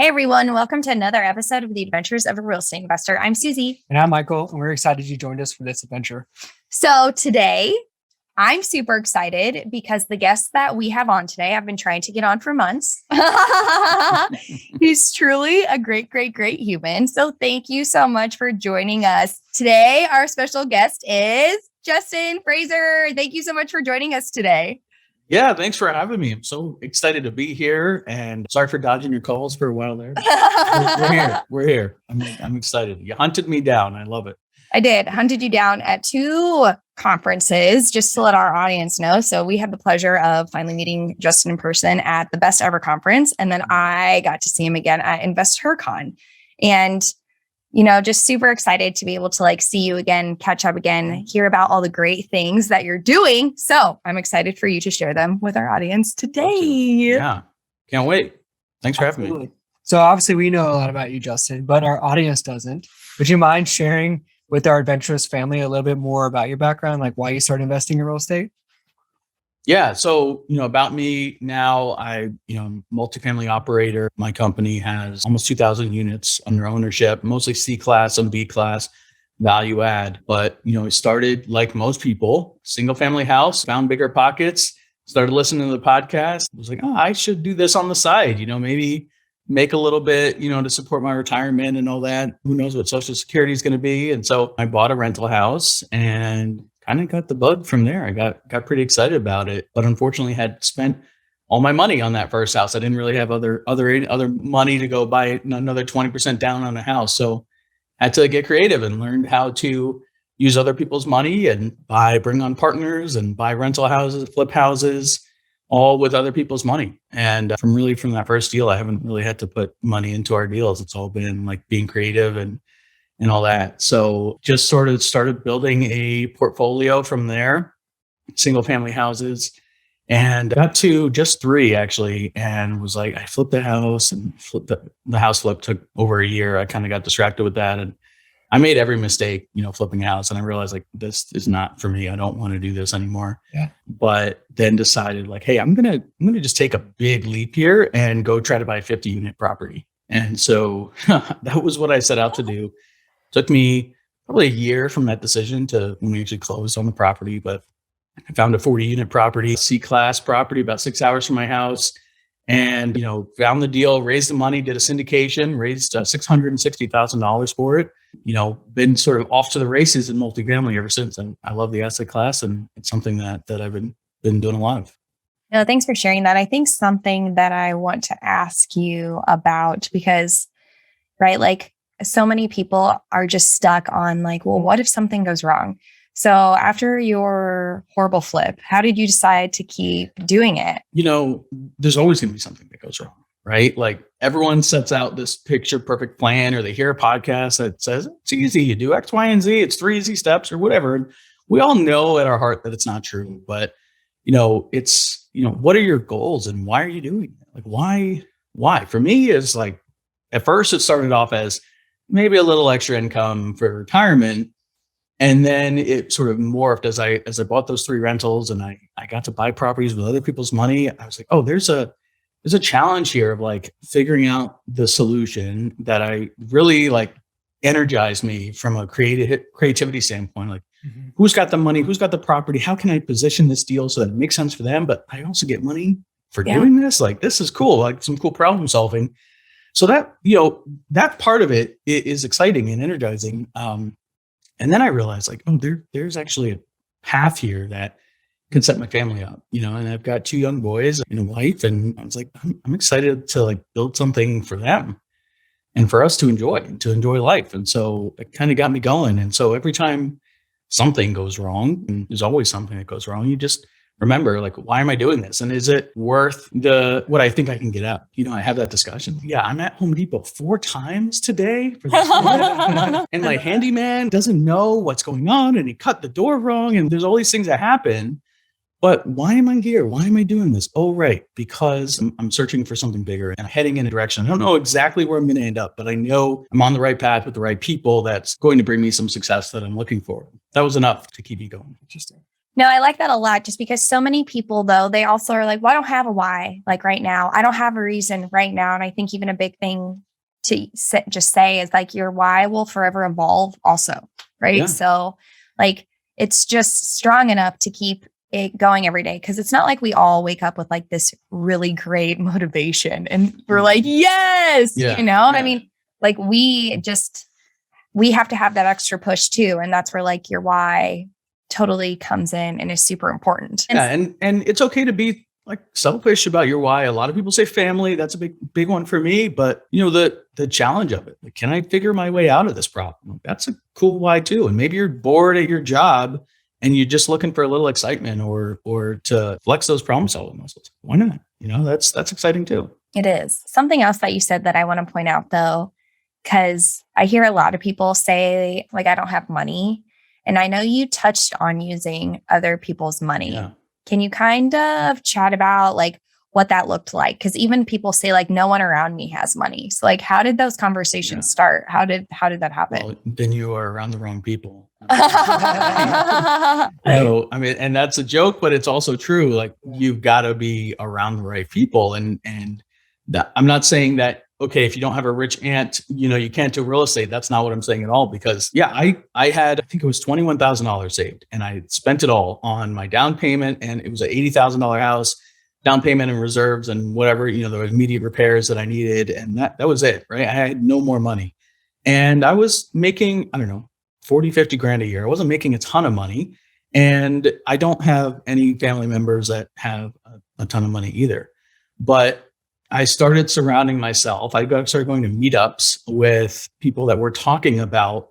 Hey everyone, welcome to another episode of the Adventures of a Real Estate Investor. I'm Susie. And I'm Michael, and we're excited you joined us for this adventure. So today, I'm super excited because the guest that we have on today, I've been trying to get on for months. He's truly a great human. So thank you so much for joining us. Today, our special guest is Justin Fraser. Thank you so much for joining us today. Yeah, thanks for having me. I'm so excited to be here, and sorry for dodging your calls for a while there. We're here. I'm excited. You hunted me down. I love it. I did. Hunted you down at 2 conferences, just to let our audience know. So we had the pleasure of finally meeting Justin in person at the Best Ever conference. And then I got to see him again at InvestHerCon. And, just super excited to be able to see you again, catch up again, hear about all the great things that you're doing. So I'm excited for you to share them with our audience today. Yeah. Can't wait. Thanks for having me. So obviously we know a lot about you, Justin, but our audience doesn't. Would you mind sharing with our adventurous family a little bit more about your background, like why you started investing in real estate? Yeah. So, about me now, I'm multifamily operator. My company has almost 2,000 units under ownership, mostly C class and B class value add. But, it started like most people, single family house, found bigger pockets, started listening to the podcast. I was like, I should do this on the side, maybe make a little bit, to support my retirement and all that. Who knows what Social Security is going to be. And so I bought a rental house and kind of got the bug from there. I got pretty excited about it, but unfortunately had spent all my money on that first house. I didn't really have other money to go buy another 20% down on a house. So I had to get creative and learned how to use other people's money and bring on partners and buy rental houses, flip houses, all with other people's money. And from that first deal, I haven't really had to put money into our deals. It's all been like being creative and all that. So just sort of started building a portfolio from there, single family houses, and got to just 3 actually. And was like, I flipped the house and the house flip took over a year. I kind of got distracted with that. And I made every mistake, flipping a house. And I realized this is not for me. I don't want to do this anymore. Yeah. But then decided hey, I'm going to just take a big leap here and go try to buy a 50 unit property. And so that was what I set out to do. Took me probably a year from that decision to when we actually closed on the property, but I found a 40 unit property, C-class property, about 6 hours from my house. And, found the deal, raised the money, did a syndication, raised $660,000 for it. Been sort of off to the races in multifamily ever since. And I love the asset class, and it's something that I've been doing a lot of. No, thanks for sharing that. I think something that I want to ask you about, because, right, so many people are just stuck on well, what if something goes wrong? So after your horrible flip, how did you decide to keep doing it? There's always going to be something that goes wrong, right? Everyone sets out this picture perfect plan, or they hear a podcast that says it's easy. You do X, Y, and Z. It's 3 easy steps or whatever. And we all know at our heart that it's not true, but it's, what are your goals and why are you doing it? Why? For me, is at first it started off as maybe a little extra income for retirement. And then it sort of morphed as I bought those 3 rentals and I got to buy properties with other people's money. I was like, oh, there's a challenge here of figuring out the solution that I really energized me from a creativity standpoint. Who's got the money? Who's got the property? How can I position this deal so that it makes sense for them, but I also get money for doing this? This is cool. Some cool problem solving. So that, that part of it is exciting and energizing. And then I realized there's actually a path here that can set my family up, and I've got 2 young boys and a wife. And I was I'm excited to build something for them and for us to enjoy life. And so it kind of got me going. And so every time something goes wrong, and there's always something that goes wrong, you just remember, why am I doing this? And is it worth what I think I can get out? I have that discussion. Yeah, I'm at Home Depot 4 times today for this and my handyman doesn't know what's going on and he cut the door wrong. And there's all these things that happen. But why am I here? Why am I doing this? Oh, right. Because I'm searching for something bigger and heading in a direction. I don't know exactly where I'm going to end up, but I know I'm on the right path with the right people that's going to bring me some success that I'm looking for. That was enough to keep me going. Interesting. No, I like that a lot just because so many people, though, they also are like, well, I don't have a why, like right now. I don't have a reason right now. And I think even a big thing to just say is like your why will forever evolve also. Right. Yeah. So like it's just strong enough to keep it going every day. Cause it's not like we all wake up with like this really great motivation and we're like, yes, Yeah. you know, Yeah. I mean, like we have to have that extra push too. And that's where like your why totally comes in and is super important. Yeah, and it's okay to be like selfish about your why. A lot of people say family. That's a big one for me. But you know, the challenge of it. Like, can I figure my way out of this problem? That's a cool why too. And maybe you're bored at your job and you're just looking for a little excitement or to flex those problem solving muscles. Why not? You know, that's exciting too. It is. Something else that you said that I want to point out though, because I hear a lot of people say like, I don't have money. And I know you touched on using other people's money. Yeah. Can you kind of chat about like what that looked like? Because even people say like no one around me has money. So like, how did those conversations start? How did that happen? Well, then you are around the wrong people. Right. So, I mean, and that's a joke, but it's also true. Like you've got to be around the right people. And that, I'm not saying that, okay, if you don't have a rich aunt, you know, you can't do real estate. That's not what I'm saying at all. Because I had, I think it was $21,000 saved and I spent it all on my down payment. And it was an $80,000 house, down payment and reserves and whatever, you know, the immediate repairs that I needed. And that was it, right? I had no more money. And I was making, I don't know, 40, 50 grand a year. I wasn't making a ton of money. And I don't have any family members that have a ton of money either. But I started surrounding myself. I started going to meetups with people that were talking about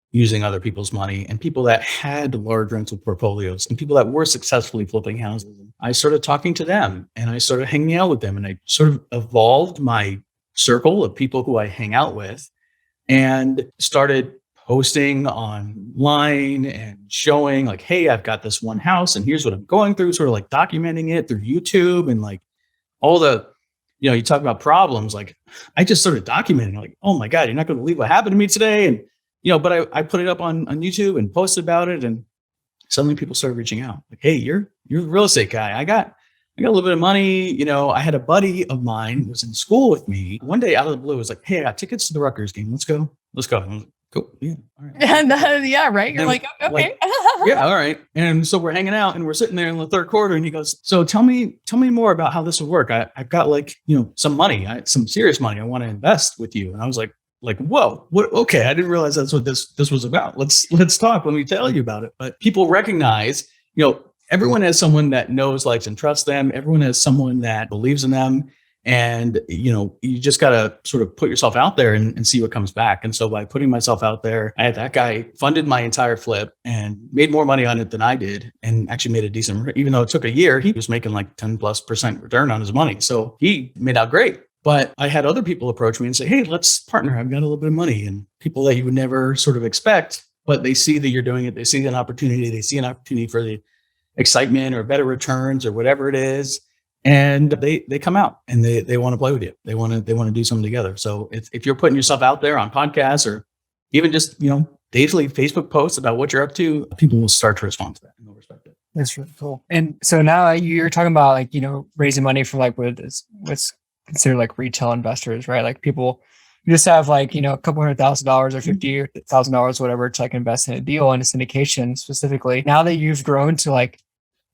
using other people's money and people that had large rental portfolios and people that were successfully flipping houses. I started talking to them and I started hanging out with them and I sort of evolved my circle of people who I hang out with and started posting online and showing like, hey, I've got this one house and here's what I'm going through, sort of like documenting it through YouTube and like all the, you know, you talk about problems, like I just started documenting like, oh my God, you're not going to believe what happened to me today. And, you know, but I put it up on YouTube and posted about it. And suddenly people started reaching out like, hey, you're a real estate guy. I got a little bit of money. You know, I had a buddy of mine who was in school with me. One day out of the blue was like, hey, I got tickets to the Rutgers game. Let's go. And I was like, cool. Yeah. All right. Yeah. Right. You're And, like, okay. Yeah. All right. And so we're hanging out and we're sitting there in the third quarter and he goes, so tell me more about how this will work. I've got like, you know, some money, some serious money I want to invest with you. And I was like, whoa, what? Okay. I didn't realize that's what this was about. Let's talk. Let me tell you about it. But people recognize, you know, everyone has someone that knows, likes, and trusts them. Everyone has someone that believes in them. And, you know, you just got to sort of put yourself out there and see what comes back. And so by putting myself out there, I had that guy funded my entire flip and made more money on it than I did and actually made a decent, even though it took a year, he was making like 10+% return on his money. So he made out great. But I had other people approach me and say, hey, let's partner. I've got a little bit of money, and people that you would never sort of expect, but they see that you're doing it. They see an opportunity. They see an opportunity for the excitement or better returns or whatever it is. And they come out and they want to play with you. They want to do something together. So if you're putting yourself out there on podcasts or even just, you know, daily Facebook posts about what you're up to, people will start to respond to that and they'll respect it. That's really cool. And so now you're talking about like, you know, raising money from like what's considered like retail investors, right? Like people you just have like, you know, a couple $100,000 or $50,000, whatever, to like invest in a deal and a syndication specifically. Now that you've grown to like,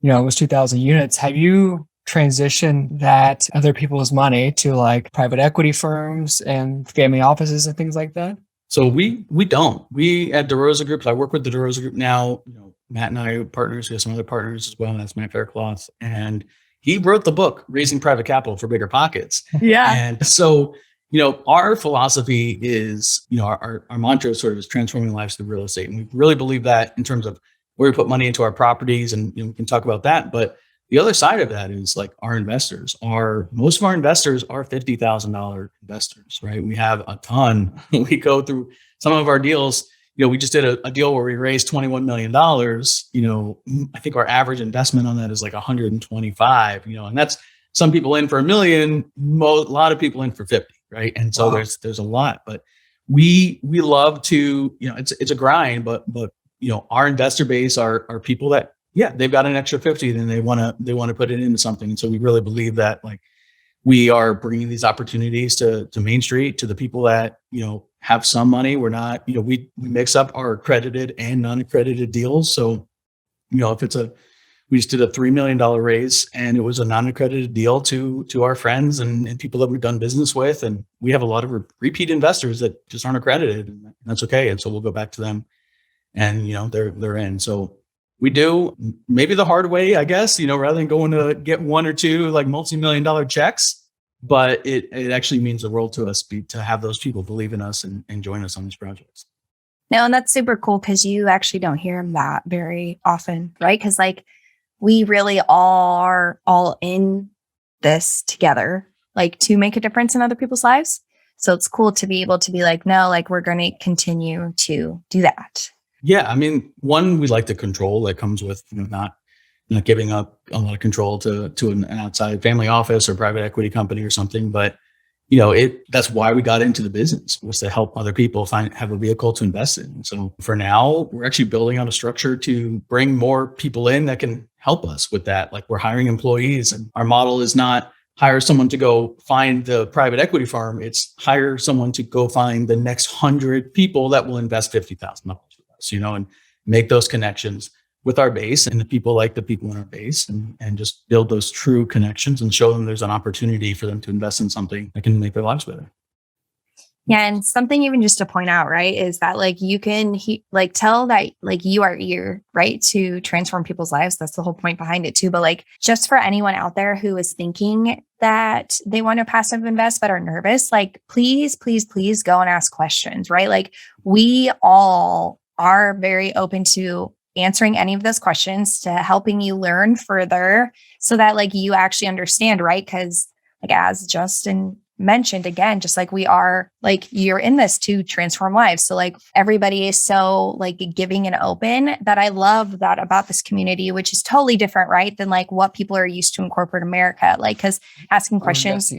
you know, almost 2,000 units, have you transitioned that other people's money to like private equity firms and family offices and things like that? So we don't. We at DeRosa Group, I work with the DeRosa Group now. You know, Matt and I are partners. We have some other partners as well. And that's Matt Faircloth. And he wrote the book, Raising Private Capital for Bigger Pockets. Yeah. And so, you know, our philosophy is, you know, our mantra sort of is transforming lives through real estate. And we really believe that in terms of where we put money into our properties. And you know, we can talk about that. But the other side of that is like our investors most of our investors are $50,000 investors, right? We have a ton. We go through some of our deals. You know, we just did a deal where we raised $21 million. You know, I think our average investment on that is like 125, you know, and that's some people in for $1 million, a lot of people in for 50, right? And so wow. there's a lot, but we love to, you know, it's a grind, but you know, our investor base are people that yeah, they've got an extra 50, then they want to put it into something. And so we really believe that like we are bringing these opportunities to Main Street, to the people that, have some money. We're not, we mix up our accredited and non-accredited deals. So, if we just did a $3 million raise and it was a non-accredited deal to our friends and people that we've done business with. And we have a lot of repeat investors that just aren't accredited, and that's okay. And so we'll go back to them and, they're in. So we do maybe the hard way, I guess, rather than going to get one or two like multi-million-dollar checks, but it actually means the world to us to have those people believe in us and join us on these projects. No, and that's super cool because you actually don't hear that very often, right? Because like we really are all in this together, like to make a difference in other people's lives. So it's cool to be able to be like, no, like we're going to continue to do that. Yeah. I mean, one, we like the control that comes with, not giving up a lot of control to an outside family office or private equity company or something. But, that's why we got into the business, was to help other people have a vehicle to invest in. And so for now, we're actually building out a structure to bring more people in that can help us with that. Like we're hiring employees, and our model is not hire someone to go find the private equity firm. It's hire someone to go find the next 100 people that will invest $50,000 with us, and make those connections with our base and the people in our base, and just build those true connections and show them there's an opportunity for them to invest in something that can make their lives better. Yeah. And something even just to point out, right, is that like you can tell that like you are here, right, to transform people's lives. That's the whole point behind it too. But like just for anyone out there who is thinking that they want to passive invest but are nervous, like please, please, please go and ask questions, right? Like we all are very open to answering any of those questions, to helping you learn further so that like you actually understand, right? Because like as Justin mentioned, again, just like we are, like you're in this to transform lives. So like everybody is so like giving and open, that I love that about this community, which is totally different, right, than like what people are used to in corporate America. Like, because asking questions,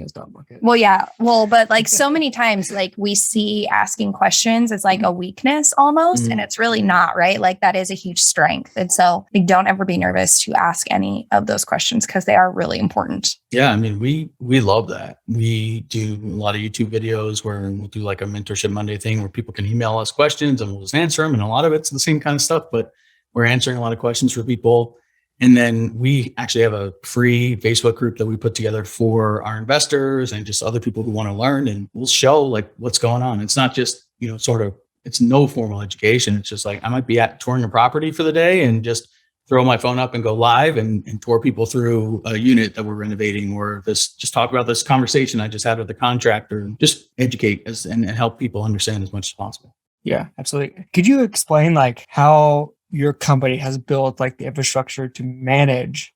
well, yeah, well, but like so many times, like we see asking questions as like a weakness almost, and it's really not, right? Like that is a huge strength. And so like, don't ever be nervous to ask any of those questions because they are really important. Yeah, I mean, we love that. We do a lot of YouTube videos where we'll do like a mentorship Monday thing where people can email us questions and we'll just answer them. And a lot of it's the same kind of stuff, but we're answering a lot of questions for people. And then we actually have a free Facebook group that we put together for our investors and just other people who want to learn. And we'll show like what's going on. It's not just, it's no formal education. It's just like, I might be touring a property for the day and just throw my phone up and go live and tour people through a unit that we're renovating, or just talk about this conversation I just had with the contractor, just educate us and help people understand as much as possible. Yeah, absolutely. Could you explain like how your company has built like the infrastructure to manage,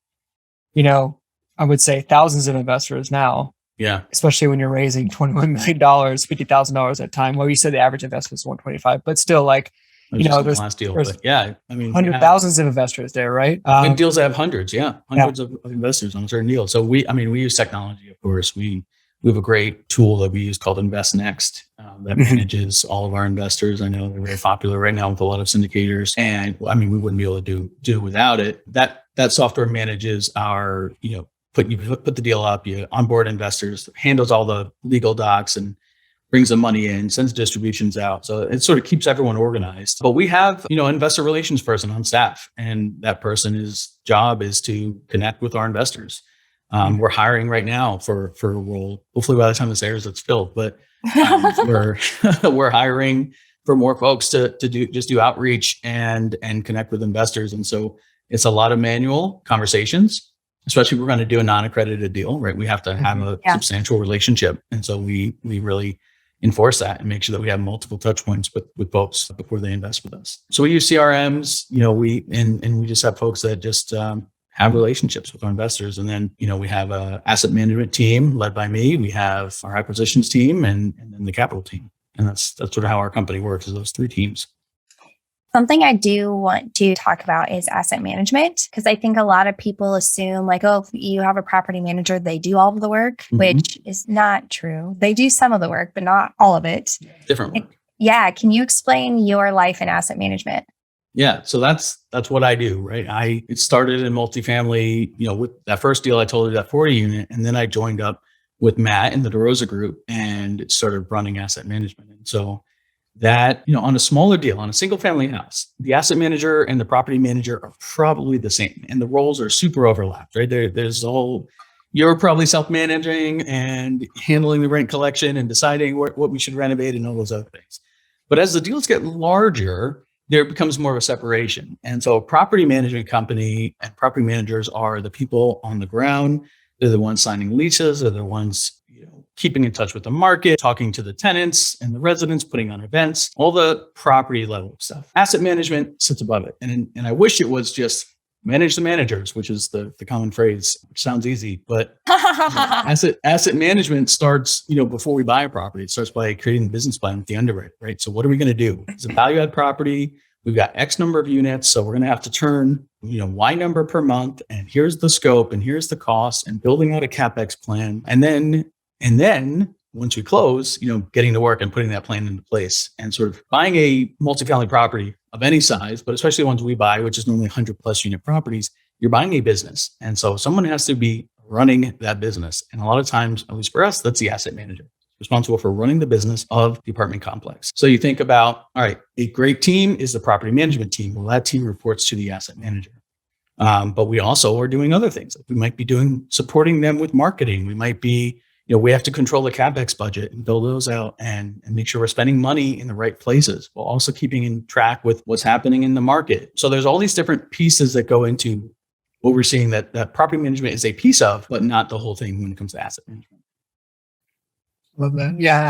I would say thousands of investors now? Yeah. Especially when you're raising $21 million, $50,000 at a time. Well, you said the average investment is 125, but still like, there's last deal, but yeah, I mean, thousands of investors there, right? Good deals that have hundreds of investors on a certain deal. So we use technology, of course. We have a great tool that we use called Invest Next that manages all of our investors. I know they're very popular right now with a lot of syndicators, and I mean, we wouldn't be able to do without it. That software manages our, put the deal up, you onboard investors, handles all the legal docs, and brings the money in, sends distributions out. So it sort of keeps everyone organized. But we have, investor relations person on staff, and that person's job is to connect with our investors. We're hiring right now for a role. Hopefully by the time this airs, it's filled. But we're hiring for more folks to do outreach and connect with investors. And so it's a lot of manual conversations, especially if we're going to do a non-accredited deal, right? We have to have a substantial relationship. And so we really enforce that and make sure that we have multiple touch points with folks before they invest with us. So we use CRMs, we just have folks that just have relationships with our investors. And then, we have a asset management team led by me. We have our acquisitions team and then the capital team. And that's sort of how our company works, is those three teams. Something I do want to talk about is asset management, because I think a lot of people assume like, oh, if you have a property manager, they do all of the work, which is not true. They do some of the work, but not all of it. Different work. Yeah. Can you explain your life in asset management? Yeah. So that's what I do, right? It started in multifamily, with that first deal, I told you, that 40 unit. And then I joined up with Matt in the DeRosa group and started running asset management. And so that, on a smaller deal, on a single family house, the asset manager and the property manager are probably the same. And the roles are super overlapped, right? There's the whole, you're probably self-managing and handling the rent collection and deciding what we should renovate and all those other things. But as the deals get larger, there becomes more of a separation. And so a property management company and property managers are the people on the ground. They're the ones signing leases. They're the ones, keeping in touch with the market, talking to the tenants and the residents, putting on events, all the property level stuff. Asset management sits above it. And I wish it was just manage the managers, which is the common phrase, which sounds easy, but asset management starts, before we buy a property. It starts by creating a business plan with the underwriter, right? So what are we going to do? It's a value add property. We've got X number of units. So we're going to have to turn, Y number per month. And here's the scope and here's the cost, and building out a CapEx plan. And then once we close, getting to work and putting that plan into place, and sort of buying a multifamily property of any size, but especially the ones we buy, which is normally 100 plus unit properties, you're buying a business. And so someone has to be running that business. And a lot of times, at least for us, that's the asset manager responsible for running the business of the apartment complex. So you think about, all right, a great team is the property management team. Well, that team reports to the asset manager. But we also are doing other things. We might be supporting them with marketing. We might be, we have to control the CapEx budget and build those out and make sure we're spending money in the right places, while also keeping in track with what's happening in the market. So there's all these different pieces that go into what we're seeing that property management is a piece of, but not the whole thing when it comes to asset management. Love that. Yeah,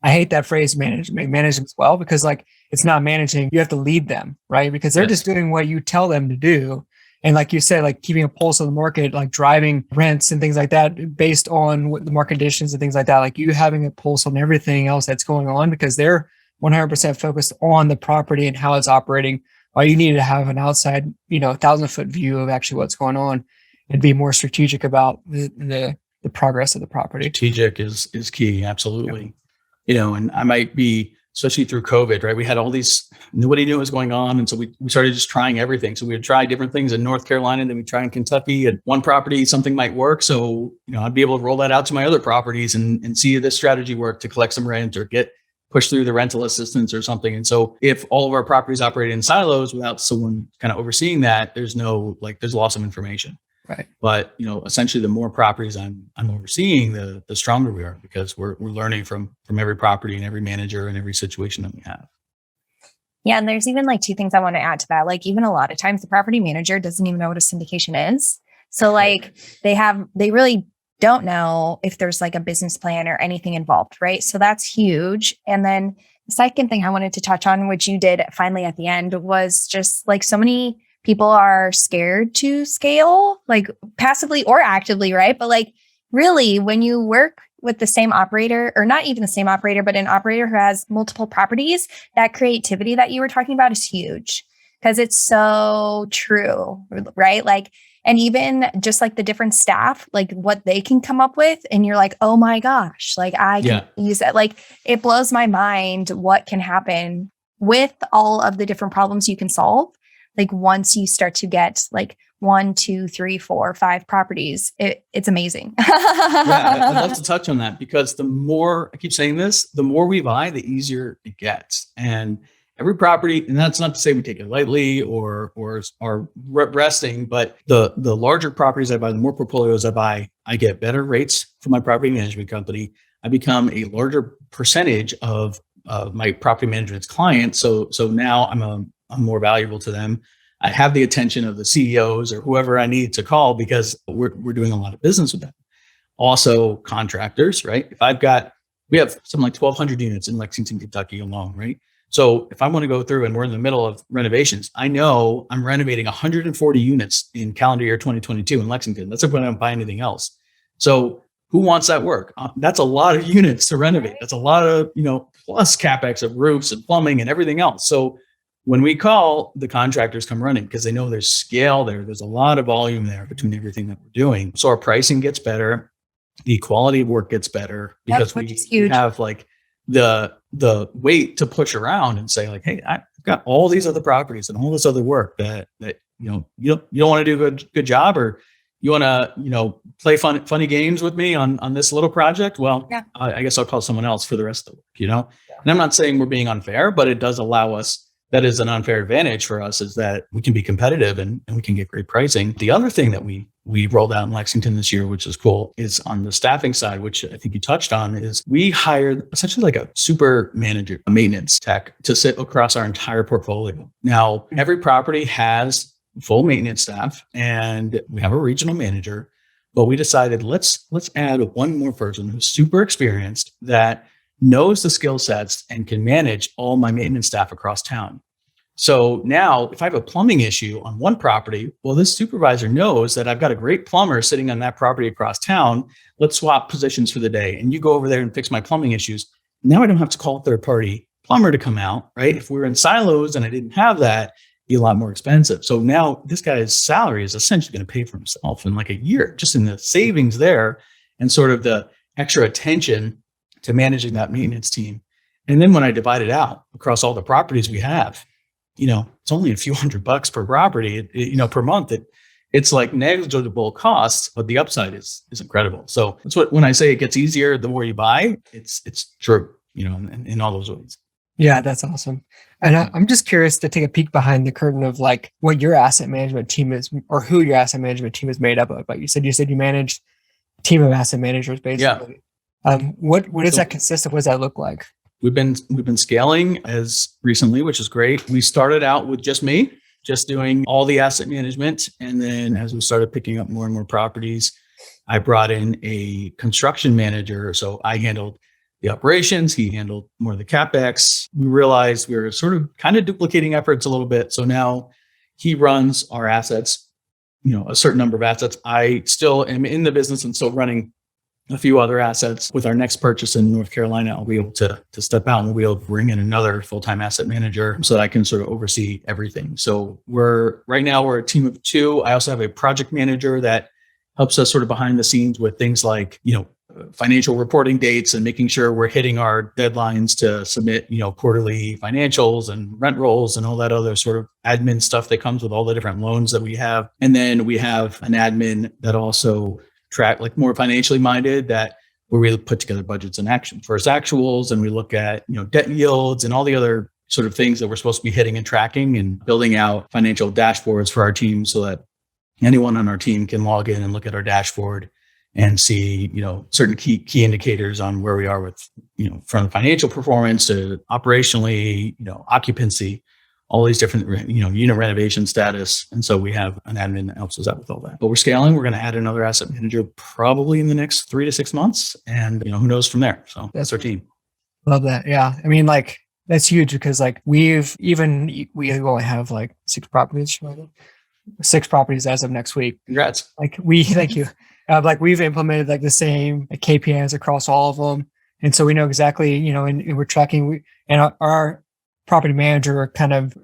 I hate that phrase management as well, because it's not managing. You have to lead them, right? Because they're just doing what you tell them to do. And like you said, keeping a pulse of the market, driving rents and things like that based on what the market conditions and things like that, you having a pulse on everything else that's going on, because they're 100% focused on the property and how it's operating. While you need to have an outside, 1,000-foot view of actually what's going on and be more strategic about the progress of the property. Strategic is key. Absolutely. Yeah. And I might be, especially through COVID, right? We had all these, nobody knew what was going on. And so we started just trying everything. So we would try different things in North Carolina, then we'd try in Kentucky. At one property, something might work. So, I'd be able to roll that out to my other properties and see if this strategy work to collect some rent or get pushed through the rental assistance or something. And so if all of our properties operate in silos without someone kind of overseeing that, there's loss of information. Right. But, essentially the more properties I'm overseeing, the stronger we are, because we're learning from every property and every manager and every situation that we have. Yeah. And there's even two things I want to add to that. Even a lot of times the property manager doesn't even know what a syndication is. So they really don't know if there's a business plan or anything involved. Right. So that's huge. And then the second thing I wanted to touch on, which you did finally at the end, was just so many people are scared to scale, passively or actively, right? But really, when you work with the same operator, or not even the same operator, but an operator who has multiple properties, that creativity that you were talking about is huge, because it's so true, right? And even just the different staff, what they can come up with, and you're oh my gosh, I can use that. It blows my mind what can happen with all of the different problems you can solve. Once you start to get 1, 2, 3, 4, 5 properties, it's amazing. I'd love to touch on that, because the more, I keep saying this, the more we buy, the easier it gets. And every property, and that's not to say we take it lightly or are resting, but the larger properties I buy, the more portfolios I buy, I get better rates from my property management company. I become a larger percentage of my property management's clients. So now I'm more valuable to them. I have the attention of the CEOs or whoever I need to call, because we're doing a lot of business with them. Also contractors, right? We have something like 1,200 units in Lexington, Kentucky alone, right? So if I want to go through and we're in the middle of renovations, I know I'm renovating 140 units in calendar year 2022 in Lexington. That's when I don't buy anything else. So who wants that work? That's a lot of units to renovate. That's a lot of, plus CapEx of roofs and plumbing and everything else. So when we call, the contractors come running, because they know there's scale there. There's a lot of volume there between everything that we're doing. So our pricing gets better. The quality of work gets better, because we have the weight to push around and say like, hey, I've got all these other properties and all this other work that you don't want to do a good job, or you want to play funny games with me on this little project. Well, Yeah. I guess I'll call someone else for the rest of the work. And I'm not saying we're being unfair, but it does allow us. That is an unfair advantage for us, is that we can be competitive and we can get great pricing. The other thing that we rolled out in Lexington this year, which is cool, is on the staffing side, which I think you touched on, is we hired essentially like a super manager, a maintenance tech, to sit across our entire portfolio. Now, every property has full maintenance staff and we have a regional manager, but we decided let's add one more person who's super experienced, that knows the skill sets and can manage all my maintenance staff across town. So now if I have a plumbing issue on one property, well, this supervisor knows that I've got a great plumber sitting on that property across town. Let's swap positions for the day. And you go over there and fix my plumbing issues. Now I don't have to call a third party plumber to come out, right? If we were in silos and I didn't have that, it'd be a lot more expensive. So now this guy's salary is essentially going to pay for himself in like a year, just in the savings there and sort of the extra attention to managing that maintenance team. And then when I divide it out across all the properties we have, it's only a few $100 per property, per month. It's like negligible costs, but the upside is incredible. So that's when I say it gets easier the more you buy, it's true, in all those ways. Yeah, that's awesome. And I'm just curious to take a peek behind the curtain of like what your asset management team is, or who your asset management team is made up of. Like you said you manage a team of asset managers, basically. Yeah. What does that consist of? What does that look like? We've been scaling as recently, which is great. We started out with just me, just doing all the asset management. And then as we started picking up more and more properties, I brought in a construction manager. So I handled the operations. He handled more of the CapEx. We realized we were sort of kind of duplicating efforts a little bit. So now he runs our assets, a certain number of assets. I still am in the business and still running a few other assets. With our next purchase in North Carolina, I'll be able to step out and we'll be able to bring in another full-time asset manager so that I can sort of oversee everything. So right now we're a team of 2. I also have a project manager that helps us sort of behind the scenes with things like, financial reporting dates and making sure we're hitting our deadlines to submit, quarterly financials and rent rolls and all that other sort of admin stuff that comes with all the different loans that we have. And then we have an admin that also track, like more financially minded, that where we put together budgets and action first actuals, and we look at debt yields and all the other sort of things that we're supposed to be hitting and tracking, and building out financial dashboards for our team so that anyone on our team can log in and look at our dashboard and see certain key indicators on where we are with from financial performance to operationally occupancy, all these different, unit renovation status. And so we have an admin that helps us out with all that. But we're scaling. We're going to add another asset manager probably in the next 3 to 6 months. And, who knows from there. So that's our team. Love that. Yeah. I mean, like, that's huge because like we only have like 6 properties. 6 properties as of next week. Congrats. Thank you. Like we've implemented like the same KPIs across all of them. And so we know exactly, and we're tracking, and our property manager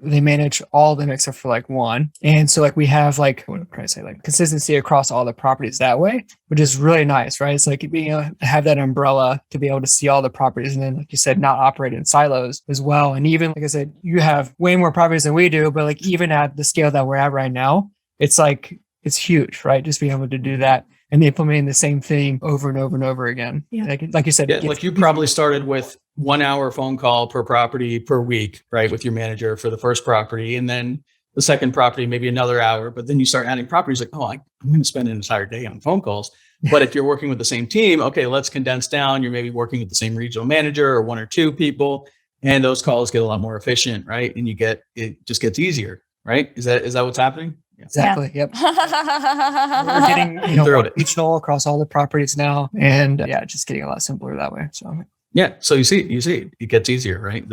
they manage all of them except for like one. And so like we have like, what am I trying to say, like consistency across all the properties that way, which is really nice, right? It's like being able to have that umbrella to be able to see all the properties. And then, like you said, not operate in silos as well. And even, like I said, you have way more properties than we do, but like even at the scale that we're at right now, it's like, it's huge, right? Just being able to do that and implementing the same thing over and over and over again. Yeah. Like you said, like you probably started with 1 hour phone call per property per week, right? With your manager for the first property. And then the second property, maybe another hour, but then you start adding properties like, I'm going to spend an entire day on phone calls. But if you're working with the same team, okay, let's condense down. You're maybe working with the same regional manager or 1 or 2 people, and those calls get a lot more efficient, right? And it just gets easier, right? Is that what's happening? Yeah. Exactly. Yeah. Yep. We're getting regional across all the properties now, and just getting a lot simpler that way. So yeah. So you see, it gets easier, right?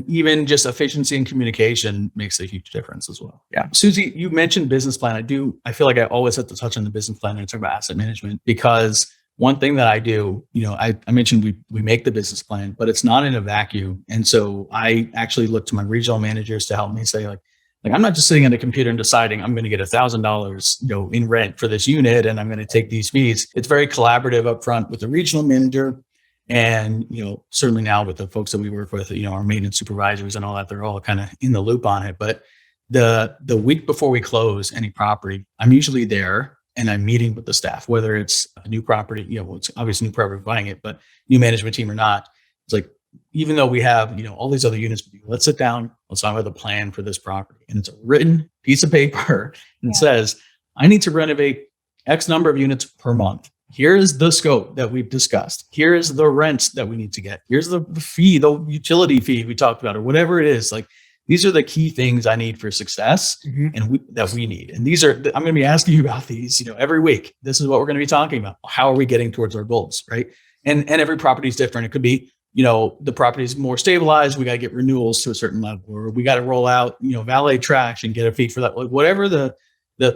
Even just efficiency and communication makes a huge difference as well. Yeah. Susie, you mentioned business plan. I feel like I always have to touch on the business plan and talk about asset management, because one thing that I do, I mentioned we make the business plan, but it's not in a vacuum. And so I actually look to my regional managers to help me say like I'm not just sitting at a computer and deciding I'm going to get $1,000, in rent for this unit, and I'm going to take these fees. It's very collaborative up front with the regional manager. And, certainly now with the folks that we work with, our maintenance supervisors and all that, they're all kind of in the loop on it. But the week before we close any property, I'm usually there and I'm meeting with the staff, whether it's a new property, it's obviously new property buying it, but new management team or not. It's like, even though we have, all these other units, let's sit down, let's talk about the plan for this property. And it's a written piece of paper and it says, I need to renovate X number of units per month. Here's the scope that we've discussed. Here's the rents that we need to get. Here's the fee, the utility fee we talked about, or whatever it is. Like, these are the key things I need for success and that we need. And these are, I'm going to be asking you about these, every week. This is what we're going to be talking about. How are we getting towards our goals, right? And every property is different. It could be, the property is more stabilized. We got to get renewals to a certain level, or we got to roll out, valet trash and get a fee for that. Like, whatever the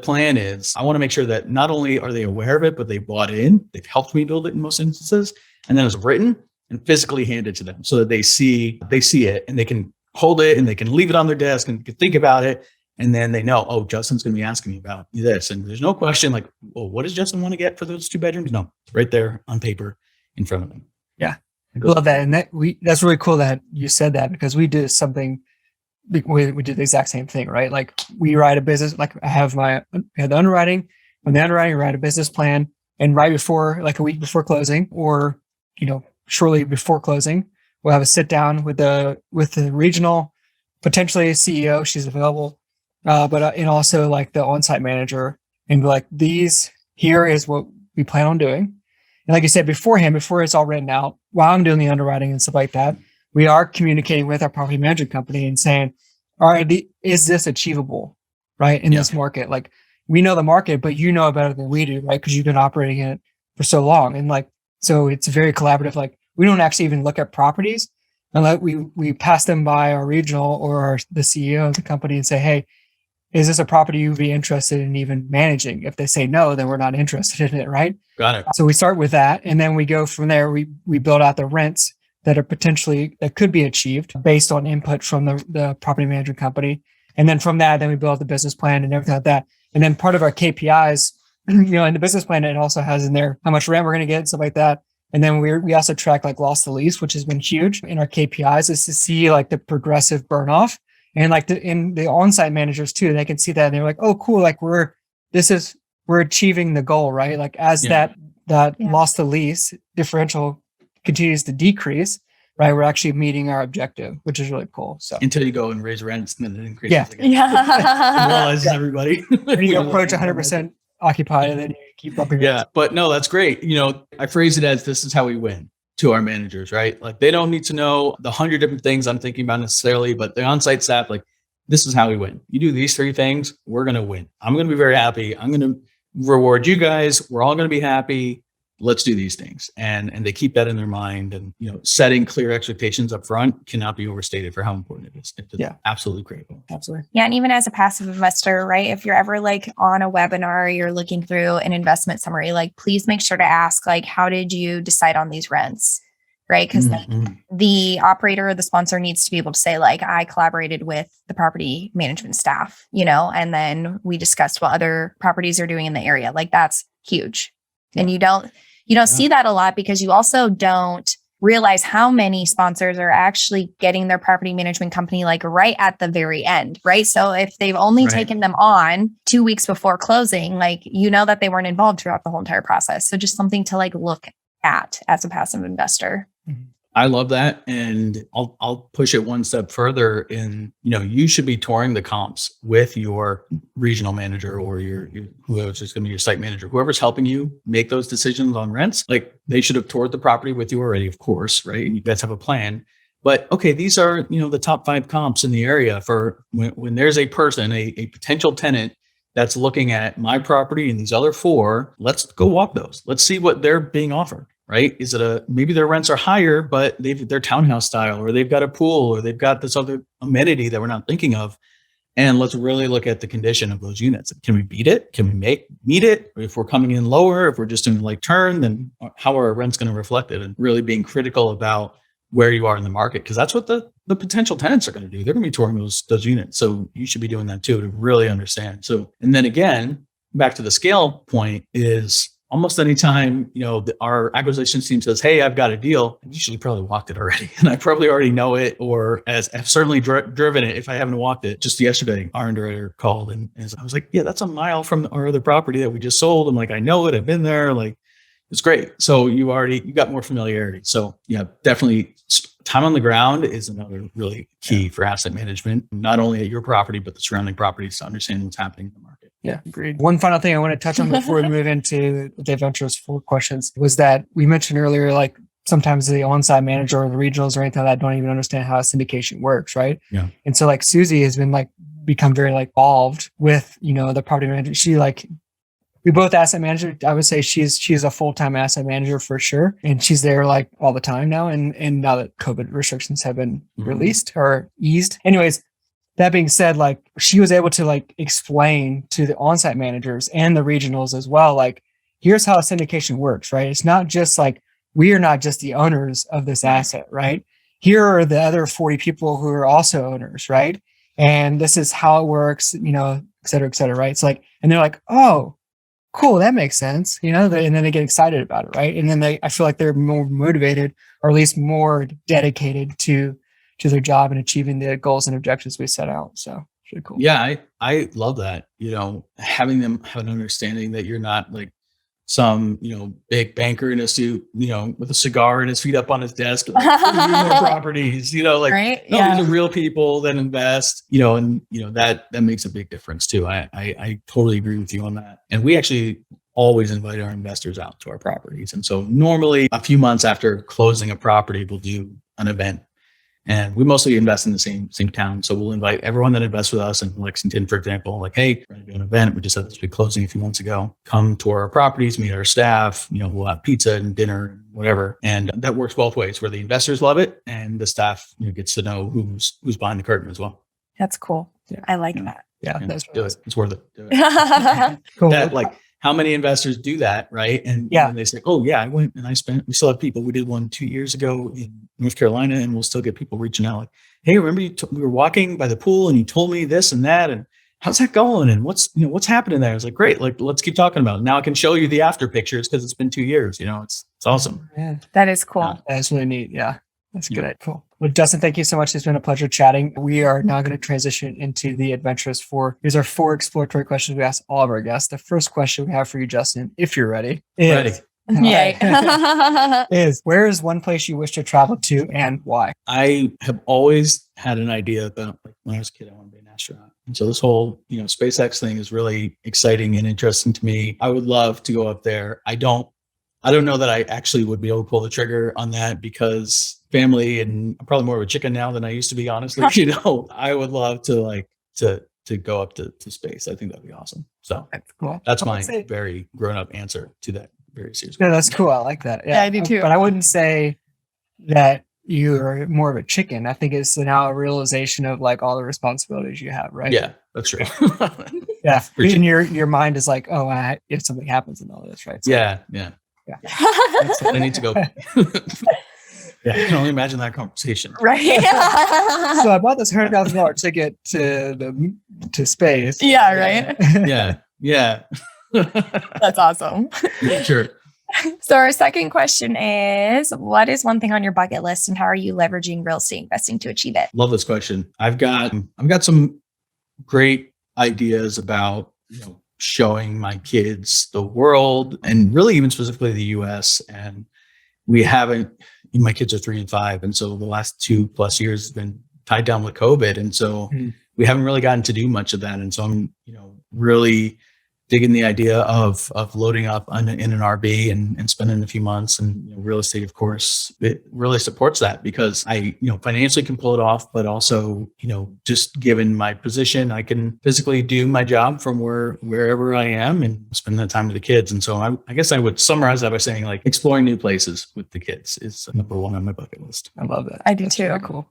plan is, I want to make sure that not only are they aware of it, but they bought in, they've helped me build it in most instances. And then it's written and physically handed to them so that they see it and they can hold it and they can leave it on their desk and can think about it. And then they know, oh, Justin's going to be asking me about this. And there's no question like, well, what does Justin want to get for those 2 bedrooms? No, it's right there on paper in front of them. Yeah. I love that. And that's really cool that you said that, because we did something, we did the exact same thing, right? Like, we write a business, like I had the underwriting, on the underwriting, write a business plan, and right before, like a week before closing, or, shortly before closing, we'll have a sit down with the regional, potentially a CEO, she's available, and also like the on-site manager, and be like, here is what we plan on doing. And like you said beforehand, before it's all written out, while I'm doing the underwriting and stuff like that, we are communicating with our property management company and saying, all right, is this achievable, right? In this market? Like, we know the market, but you know it better than we do, right? Because you've been operating in it for so long. And like, so it's very collaborative. Like, we don't actually even look at properties unless we pass them by our regional or the CEO of the company and say, hey, is this a property you'd be interested in even managing? If they say no, then we're not interested in it, right? Got it. So we start with that. And then we go from there. We build out the rents that could be achieved based on input from the property management company. And then from that, then we build out the business plan and everything like that. And then part of our KPIs, in the business plan, it also has in there how much rent we're going to get and stuff like that. And then we also track like loss to lease, which has been huge in our KPIs, is to see like the progressive burn off. And like in the on-site managers too, they can see that and they're like, oh, cool. Like we're achieving the goal, right? Like as that loss to lease differential continues to decrease, right? We're actually meeting our objective, which is really cool. So until you go and raise rents and then it increases again. Yeah. Realizes everybody. When you approach 100% occupied and then you keep upping. Yeah. But no, that's great. I phrase it as, this is how we win to our managers, right? Like, they don't need to know the 100 different things I'm thinking about necessarily, but the on-site staff, like, this is how we win. You do these 3 things, we're going to win. I'm going to be very happy. I'm going to reward you guys. We're all going to be happy. Let's do these things. And they keep that in their mind. And, setting clear expectations up front cannot be overstated for how important it is. It's absolutely critical. Absolutely. Yeah. And even as a passive investor, right? If you're ever like on a webinar, you're looking through an investment summary, like, please make sure to ask, like, how did you decide on these rents? Right. Because the operator or the sponsor needs to be able to say, like, I collaborated with the property management staff, and then we discussed what other properties are doing in the area. Like, that's huge. Yeah. And you don't see that a lot, because you also don't realize how many sponsors are actually getting their property management company like right at the very end, right? So if they've only taken them on 2 weeks before closing, like, that they weren't involved throughout the whole entire process. So just something to like look at as a passive investor. I love that. And I'll push it one step further in, you should be touring the comps with your regional manager or your whoever's just going to be your site manager, whoever's helping you make those decisions on rents. Like, they should have toured the property with you already, of course, right? And you guys have a plan. But okay, these are, the top 5 comps in the area for when there's a person, a potential tenant that's looking at my property and these other 4, let's go walk those. Let's see what they're being offered. Right? Is it maybe their rents are higher, but they're townhouse style, or they've got a pool, or they've got this other amenity that we're not thinking of. And let's really look at the condition of those units. Can we beat it? Can we meet it? If we're coming in lower, if we're just doing like turn, then how are our rents going to reflect it? And really being critical about where you are in the market, because that's what the potential tenants are going to do. They're going to be touring those units. So you should be doing that too, to really understand. So, and then again, back to the scale point is, almost anytime, our acquisitions team says, "Hey, I've got a deal," I usually probably walked it already. And I probably already know it, or I've certainly driven it if I haven't walked it. Just yesterday, our underwriter called and I was like, "Yeah, that's a mile from our other property that we just sold." I'm like, "I know it. I've been there." Like, it's great. So you got more familiarity. So yeah, definitely time on the ground is another really key for asset management, not only at your property, but the surrounding properties to understand what's happening in the market. Yeah, agreed. One final thing I want to touch on before we move into the Adventurous 4 questions was that we mentioned earlier, like sometimes the on-site manager or the regionals or anything like that don't even understand how syndication works, right? Yeah. And so like Susie has been like become very like involved with, the property manager. She like, we both asset manager. I would say she's a full-time asset manager for sure. And she's there like all the time now. And now that COVID restrictions have been released or eased. Anyways, that being said, like she was able to like explain to the on-site managers and the regionals as well, like, here's how syndication works, right? It's not just like, we are not just the owners of this asset, right? Here are the other 40 people who are also owners, right? And this is how it works, et cetera, right? It's like, and they're like, oh, cool, that makes sense, and then they get excited about it, right? And then I feel like they're more motivated, or at least more dedicated to their job and achieving the goals and objectives we set out. So it's really cool. Yeah, I love that. Having them have an understanding that you're not like some, big banker in a suit, with a cigar and his feet up on his desk, like, more properties, right? No, these are real people that invest, and that makes a big difference too. I totally agree with you on that. And we actually always invite our investors out to our properties. And so normally a few months after closing a property, we'll do an event. And we mostly invest in the same town. So we'll invite everyone that invests with us in Lexington, for example, like, "Hey, we're going to do an event. We just had this big closing a few months ago. Come to our properties, meet our staff, we'll have pizza and dinner, whatever." And that works both ways, where the investors love it and the staff gets to know who's behind the curtain as well. That's cool. Yeah. I like that. Yeah, that's do it. It's worth it. Do it. Cool. That, like, how many investors do that, right? And they say, "Oh yeah, I went and we still have people. We did one 2 years ago in North Carolina, and we'll still get people reaching out like, 'Hey, remember we were walking by the pool and you told me this and that, and how's that going? And what's happening there?' I was like, 'Great, like let's keep talking about it.' Now I can show you the after pictures because it's been 2 years. It's awesome. Yeah, that is cool. That's really neat. Yeah. That's good. Cool. Well, Justin, thank you so much. It's been a pleasure chatting. We are now going to transition into the Adventurous 4. Here's our 4 exploratory questions we ask all of our guests. The first question we have for you, Justin, if you're ready, is, is where is one place you wish to travel to and why? I have always had an idea about, like, when I was a kid, I wanted to be an astronaut. And so this whole, SpaceX thing is really exciting and interesting to me. I would love to go up there. I don't know that I actually would be able to pull the trigger on that because family, and I'm probably more of a chicken now than I used to be, honestly. I would love to to go up to space. I think that'd be awesome. So that's cool. That's my very grown-up answer to that very serious question. Yeah, that's cool. I like that. Yeah, I do too. But I wouldn't say that you're more of a chicken. I think it's now a realization of like all the responsibilities you have, right? Yeah, that's true. Yeah. And your mind is like, oh, if something happens and all this, right? So, yeah. I need to go. Yeah, I can only imagine that conversation. Right. So I bought this $100,000 ticket to space. Yeah, right. Yeah. That's awesome. Sure. So our second question is, what is one thing on your bucket list and how are you leveraging real estate investing to achieve it? Love this question. I've got some great ideas about, showing my kids the world and really even specifically the US. And we haven't, my kids are 3 and 5. And so the last 2+ years has been tied down with COVID. And so we haven't really gotten to do much of that. And so I'm, really digging the idea of loading up in an RV and spending a few months. And real estate, of course, it really supports that because I, financially can pull it off, but also, just given my position, I can physically do my job from wherever I am and spend that time with the kids. And so I guess I would summarize that by saying, like, exploring new places with the kids is number 1 on my bucket list. I love that. I do too. Really cool.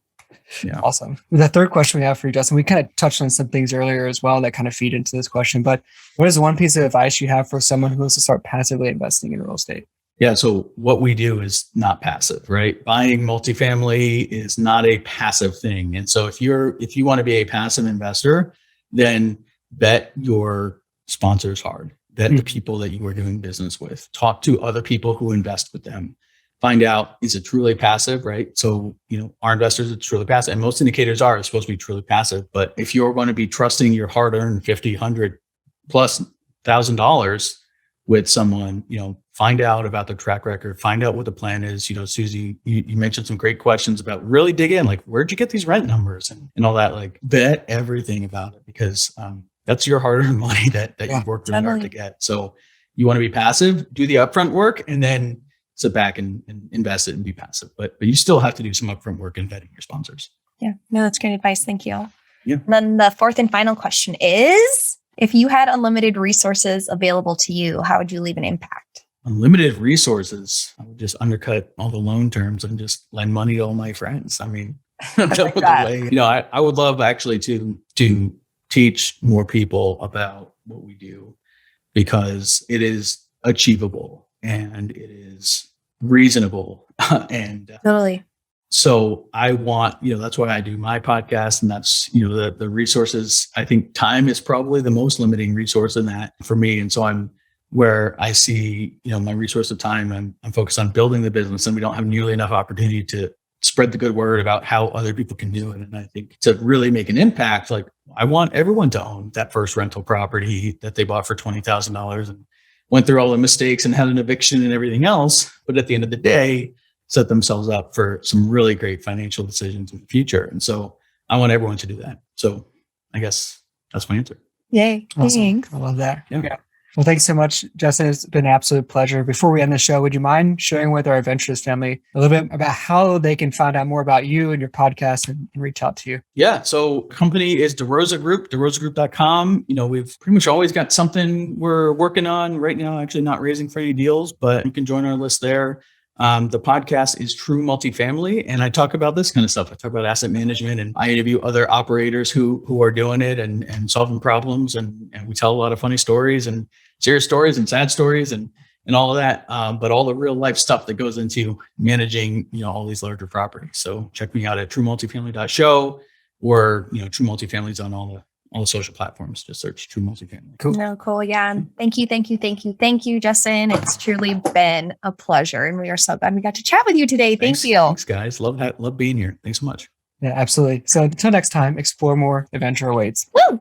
Yeah. Awesome. The third question we have for you, Justin, we kind of touched on some things earlier as well that kind of feed into this question, but what is one piece of advice you have for someone who wants to start passively investing in real estate? Yeah. So what we do is not passive, right? Buying multifamily is not a passive thing. And so if you want to be a passive investor, then bet your sponsors hard. vet the people that you are doing business with, talk to other people who invest with them, find out, is it truly passive, right? So, our investors, it's truly passive. And most indicators are supposed to be truly passive. But if you're going to be trusting your hard-earned $50, $100 plus $1,000 with someone, find out about their track record, find out what the plan is. Susie, you mentioned some great questions about really dig in, like, where'd you get these rent numbers and all that? Like, vet everything about it, because that's your hard-earned money that you've worked really hard to get. So you want to be passive, do the upfront work, and then sit back and invest it and be passive. But you still have to do some upfront work in vetting your sponsors. Yeah, no, that's great advice. Thank you. Yeah. And then the fourth and final question is, if you had unlimited resources available to you, how would you leave an impact? Unlimited resources, I would just undercut all the loan terms and just lend money to all my friends. I mean, I would love actually to teach more people about what we do, because it is achievable and it is reasonable. And totally. So I want, that's why I do my podcast, and that's, the resources. I think time is probably the most limiting resource in that for me. And so where I see, my resource of time, I'm focused on building the business, and we don't have nearly enough opportunity to spread the good word about how other people can do it. And I think to really make an impact, like, I want everyone to own that first rental property that they bought for $20,000 and went through all the mistakes and had an eviction and everything else. But at the end of the day, set themselves up for some really great financial decisions in the future. And so I want everyone to do that. So I guess that's my answer. Yay. Awesome. Thanks. I love that. Yeah. Well, thanks so much, Justin. It's been an absolute pleasure. Before we end the show, would you mind sharing with our adventurous family a little bit about how they can find out more about you and your podcast and reach out to you? Yeah. So company is DeRosa Group, DeRosaGroup.com. We've pretty much always got something we're working on right now, actually not raising for any deals, but you can join our list there. The podcast is True Multifamily, and I talk about this kind of stuff. I talk about asset management, and I interview other operators who are doing it and solving problems. And we tell a lot of funny stories and serious stories and sad stories and all of that. But all the real life stuff that goes into managing, all these larger properties. So check me out at truemultifamily.show, or, True Multifamily's on all the social platforms. Just search True Multifamily. Cool. No, cool. Yeah. And thank you, Justin. It's truly been a pleasure. And we are so glad we got to chat with you today. Thank you. Thanks, guys. Love being here. Thanks so much. Yeah, absolutely. So until next time, explore more, adventure awaits. Woo!